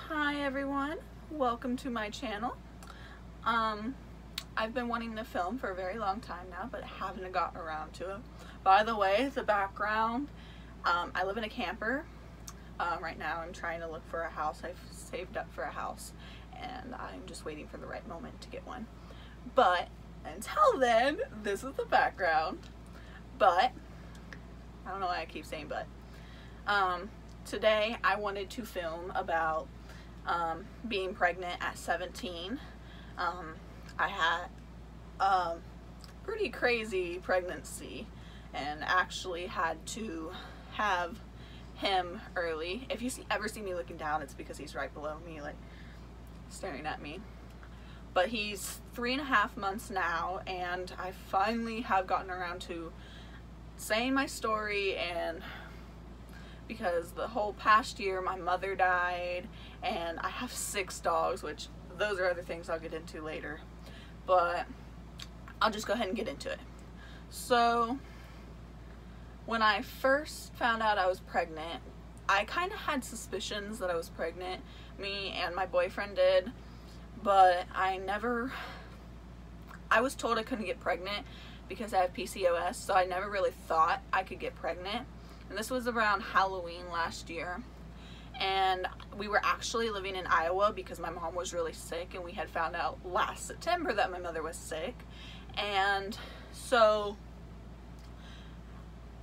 Hi everyone, welcome to my channel. I've been wanting to film for a very long time now, but haven't gotten around to it. By the way, the background, I live in a camper. Right now I'm trying to look for a house. I've saved up for a house and I'm just waiting for the right moment to get one. But until then, this is the background. But, I don't know why I keep saying but. Today I wanted to film about being pregnant at 17. I had a pretty crazy pregnancy and actually had to have him early. If you ever see me looking down, it's because he's right below me, like staring at me. But he's 3.5 months now, and I finally have gotten around to saying my story. And because the whole past year my mother died and I have 6 dogs, which those are other things I'll get into later, but I'll just go ahead and get into it. So when I first found out I was pregnant, I kind of had suspicions that I was pregnant. Me and my boyfriend did, but I was told I couldn't get pregnant because I have PCOS, so I never really thought I could get pregnant. And this was around Halloween last year, and we were actually living in Iowa because my mom was really sick, and we had found out last September that my mother was sick. And so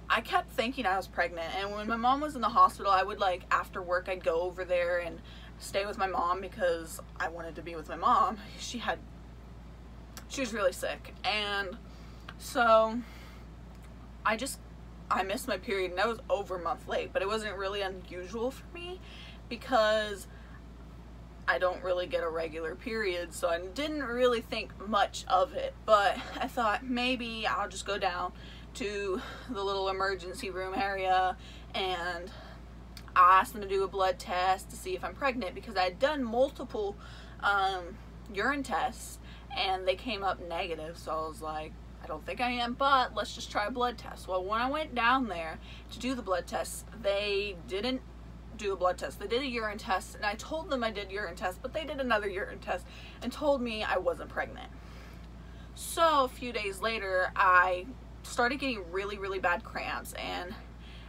I kept thinking I was pregnant, and when my mom was in the hospital, I would, like, after work I'd go over there and stay with my mom because I wanted to be with my mom. She was really sick, and so I missed my period, and I was over a month late, but it wasn't really unusual for me because I don't really get a regular period, so I didn't really think much of it. But I thought maybe I'll just go down to the little emergency room area and I'll ask them to do a blood test to see if I'm pregnant, because I had done multiple urine tests and they came up negative. So I was like, I don't think I am, but let's just try a blood test. Well, when I went down there to do the blood test, they didn't do a blood test. They did a urine test, and I told them I did urine test, but they did another urine test and told me I wasn't pregnant. So a few days later, I started getting really, really bad cramps, and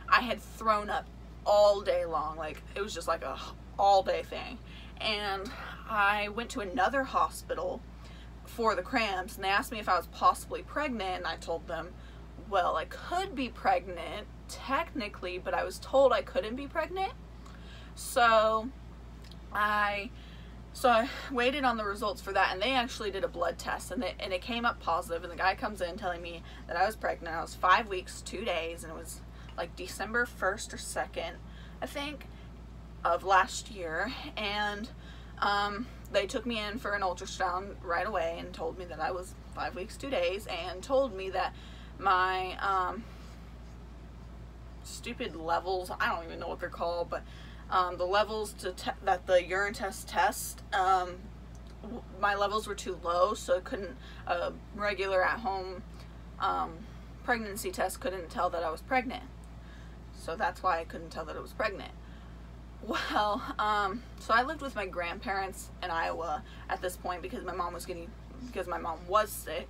I had thrown up all day long. Like, it was just like a all day thing. And I went to another hospital for the cramps, and they asked me if I was possibly pregnant, and I told them, well, I could be pregnant technically, but I was told I couldn't be pregnant. So I waited on the results for that, and they actually did a blood test, and it came up positive, and the guy comes in telling me that I was pregnant. I was 5 weeks 2 days, and it was like December 1st or 2nd, I think, of last year. And they took me in for an ultrasound right away and told me that I was 5 weeks 2 days, and told me that my stupid levels, I don't even know what they're called, but the levels that the urine test my levels were too low, so it couldn't, regular at-home pregnancy test couldn't tell that I was pregnant. So that's why I couldn't tell that I was pregnant. Well, so I lived with my grandparents in Iowa at this point because my mom was sick.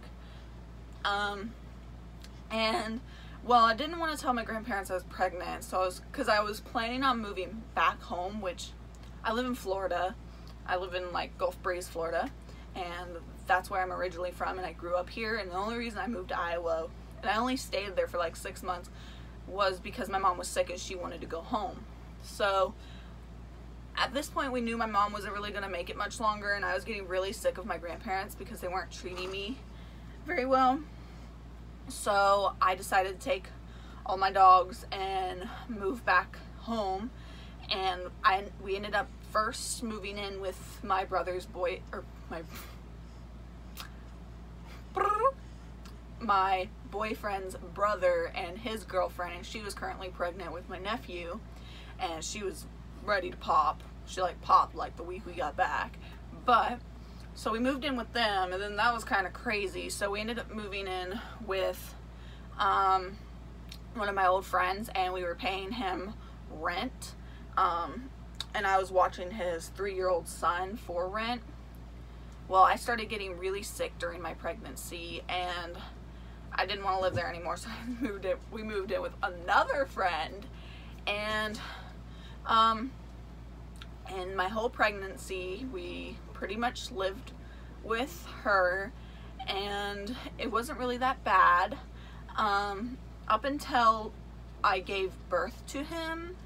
And, well, I didn't want to tell my grandparents I was pregnant, so because I was planning on moving back home, which I live in Florida. I live in, like, Gulf Breeze, Florida, and that's where I'm originally from, and I grew up here. And the only reason I moved to Iowa, and I only stayed there for like 6 months, was because my mom was sick and she wanted to go home. So at this point, we knew my mom wasn't really going to make it much longer, and I was getting really sick of my grandparents because they weren't treating me very well. So I decided to take all my dogs and move back home, and we ended up first moving in with my brother's my boyfriend's brother and his girlfriend, and she was currently pregnant with my nephew, and she was ready to pop. She like popped like the week we got back. But so we moved in with them, and then that was kind of crazy. So we ended up moving in with one of my old friends, and we were paying him rent and I was watching his 3-year-old son for rent. Well, I started getting really sick during my pregnancy, and I didn't want to live there anymore, so we moved in with another friend, and in my whole pregnancy, we pretty much lived with her, and it wasn't really that bad, up until I gave birth to him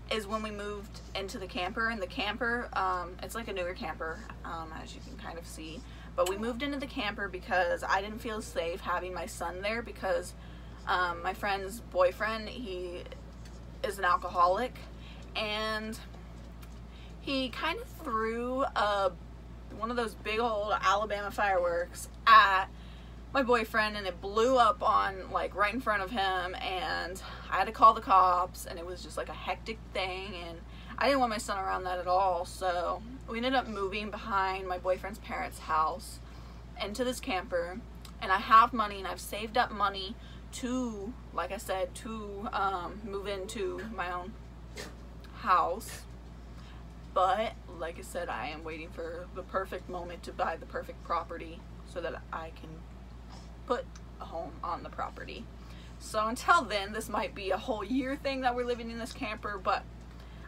is when we moved into the camper. And the camper, it's like a newer camper, as you can kind of see, but we moved into the camper because I didn't feel safe having my son there, because my friend's boyfriend, he is an alcoholic, and he kind of threw one of those big old Alabama fireworks at my boyfriend, and it blew up on, like, right in front of him, and I had to call the cops, and it was just like a hectic thing, and I didn't want my son around that at all. So we ended up moving behind my boyfriend's parents' house into this camper, and I have money, and I've saved up money to, like I said, to move into my own house. But like I said, I am waiting for the perfect moment to buy the perfect property so that I can put a home on the property. So until then, this might be a whole year thing that we're living in this camper, but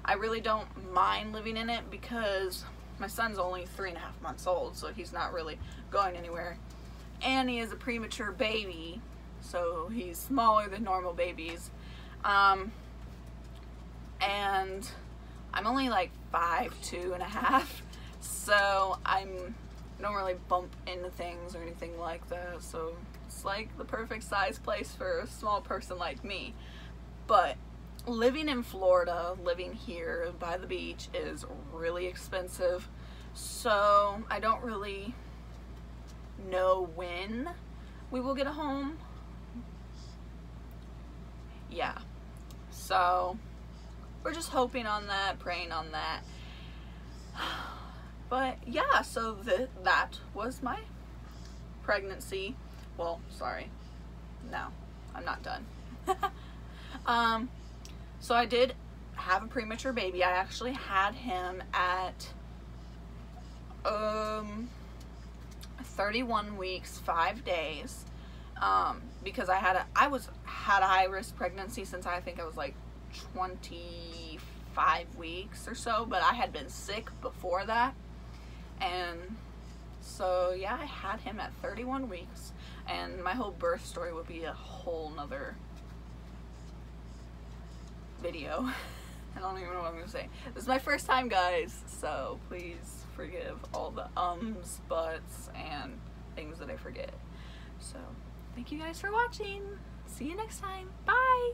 I really don't mind living in it because my son's only 3.5 months old, so he's not really going anywhere. And he is a premature baby, so he's smaller than normal babies. And I'm only like 5'2½", so I don't really bump into things or anything like that, so it's like the perfect size place for a small person like me. But living in Florida, living here by the beach, is really expensive, so I don't really know when we will get a home. Yeah, so we're just hoping on that, praying on that. But yeah, so that was my pregnancy. Well, sorry, no, I'm not done. So I did have a premature baby. I actually had him at 31 weeks, 5 days, because I had a high-risk pregnancy since I think I was like 25 weeks or so, but I had been sick before that. And so yeah, I had him at 31 weeks, and my whole birth story would be a whole nother video. I don't even know what I'm gonna say. This is my first time, guys, so please forgive all the ums, buts, and things that I forget. So thank you guys for watching. See you next time. Bye.